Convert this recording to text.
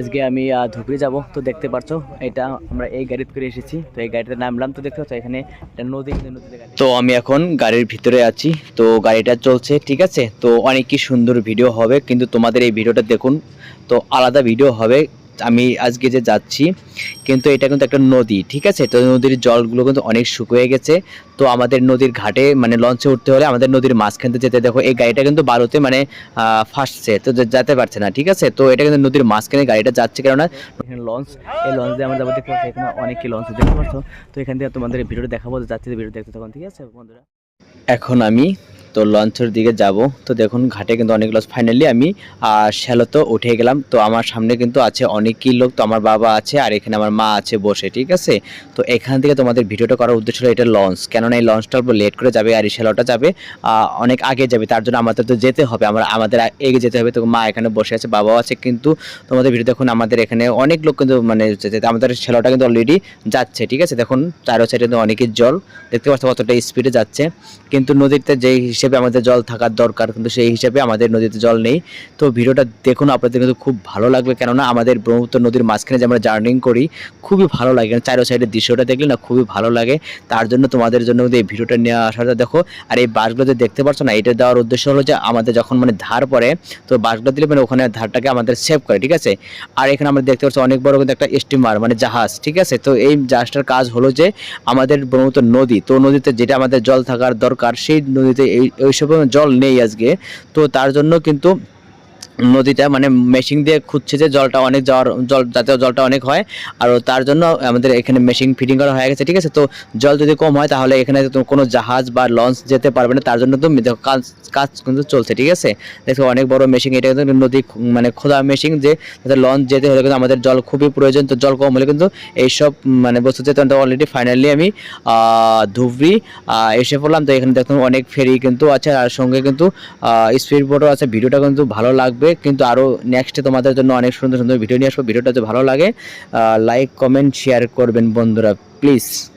আজকে আমি ধুবড়ি যাব। তো দেখতে পাচ্ছ এটা আমরা এই গাড়িতে করে এসেছি। তো এই গাড়িতে নামলাম। তো দেখতে পাচ্ছ এখানে একটা নদী, নদীতে গাড়ি। তো আমি এখন গাড়ির ভিতরে আছি। তো গাড়িটা চলছে, ঠিক আছে। তো অনেক কি সুন্দর ভিডিও হবে, কিন্তু তোমাদের এই ভিডিওটা দেখুন, তো আলাদা ভিডিও হবে। আমি আজকে যে যাচ্ছি, কিন্তু এটা কিন্তু একটা নদী, ঠিক আছে। তো নদীর জলগুলো কিন্তু অনেক শুকিয়ে গেছে। তো আমাদের নদীর ঘাটে মানে লঞ্চে উঠতে হলে আমাদের নদীর মাঝখানতে যেতে, দেখো এই গাড়িটা কিন্তু বালুতে মানে ফাঁসছে, তো যেতে পারছে না, ঠিক আছে। তো এটা কিন্তু নদীর মাঝখানে গাড়িটা যাচ্ছে, কেননা এখানে লঞ্চ, এই লঞ্চ দিয়ে আমরা যাবো। দেখতে পাচ্ছি এখানে অনেক কি লঞ্চ দেখতে পাচ্ছ। তো এখান থেকে তোমাদের ভিডিওটা দেখাবো, যাচ্ছি ভিডিও দেখতে তখন, ঠিক আছে বন্ধুরা। এখন আমি তো লঞ্চের দিকে যাব। তো দেখুন ঘাটে কিন্তু অনেক লঞ্চ, ফাইনালি আমি শ্যালোতে উঠে গেলাম। তো আমার সামনে কিন্তু আছে অনেকই লোক, তো আমার বাবা আছে আর এখানে আমার মা আছে বসে, ঠিক আছে। তো এখান থেকে তোমাদের ভিডিওটা করার উদ্দেশ্য হলো এটা লঞ্চ, কেননা এই লঞ্চটা লেট করে যাবে আর এই শ্যালোটা যাবে অনেক আগে যাবে, তার জন্য আমাদের তো যেতে হবে, আমাদের এগিয়ে যেতে হবে। তো মা এখানে বসে আছে, বাবাও আছে, কিন্তু তোমাদের ভিডিও দেখুন আমাদের এখানে অনেক লোক কিন্তু মানে আমাদের শ্যালোটা কিন্তু অলরেডি যাচ্ছে, ঠিক আছে। দেখুন চারো সাইডে কিন্তু অনেকই জল, দেখতে পাচ্ছ কতটা স্পিডে যাচ্ছে। কিন্তু নদীতে যেই হিসেবে আমাদের জল থাকার দরকার, কিন্তু সেই হিসেবে আমাদের নদীতে জল নেই। তো ভিডিওটা দেখুন, আপনাদের কিন্তু খুব ভালো লাগবে, কেননা আমাদের ব্রহ্মপুত্র নদীর মাঝখানে যে আমরা জার্নিং করি খুবই ভালো লাগে, চারো সাইডের দৃশ্যটা দেখলে না খুবই ভালো লাগে। তার জন্য তোমাদের জন্য এই ভিডিওটা নিয়ে আসাটা দেখো। আর এই বাসগুলো যে দেখতে পাচ্ছ না, এটা দেওয়ার উদ্দেশ্য হলো যে আমাদের যখন মানে ধার পড়ে, তো বাসগুলো দিলে মানে ওখানে ধারটাকে আমাদের সেভ করে, ঠিক আছে। আর এখানে আমরা দেখতে পাচ্ছি অনেক বড় কিন্তু একটা স্টিমার মানে জাহাজ, ঠিক আছে। তো এই জাহাজটার কাজ হলো যে আমাদের ব্রহ্মপুত্র নদী, তো নদীতে যেটা আমাদের জল থাকার দরকার সেই নদীতে ওই সব জল নেই আজকে। তো তার জন্য কিন্তু নদীটা মানে মেশিন দিয়ে খুঁজছে যে জলটা অনেক জল যাতে জলটা অনেক হয়। আর তার জন্য আমাদের এখানে মেশিন ফিটিং করা হয়ে গেছে, ঠিক আছে। তো জল যদি কম হয় তাহলে এখানে কোনো জাহাজ বা লঞ্চ যেতে পারবে না, তার জন্য তো কাজ কাজ কিন্তু চলছে, ঠিক আছে। দেখো অনেক বড় মেশিন, এটা কিন্তু নদী মানে খোদা মেশিন, যে লঞ্চ যেতে হলে কিন্তু আমাদের জল খুবই প্রয়োজন। তো জল কম হলে কিন্তু এইসব মানে বস্তু যেতে অলরেডি ফাইনালি আমি ধুবড়ি এসে পড়লাম। তো এখানে দেখুন অনেক ফেরি কিন্তু আছে, আর সঙ্গে কিন্তু স্পিড বোটও আছে। ভিডিওটা কিন্তু ভালো লাগবে, কিন্তু আরও নেক্সটে তোমাদের জন্য অনেক সুন্দর সুন্দর ভিডিও নিয়ে আসবো। ভিডিওটা যদি ভালো লাগে লাইক কমেন্ট শেয়ার করবেন বন্ধুরা, প্লিজ।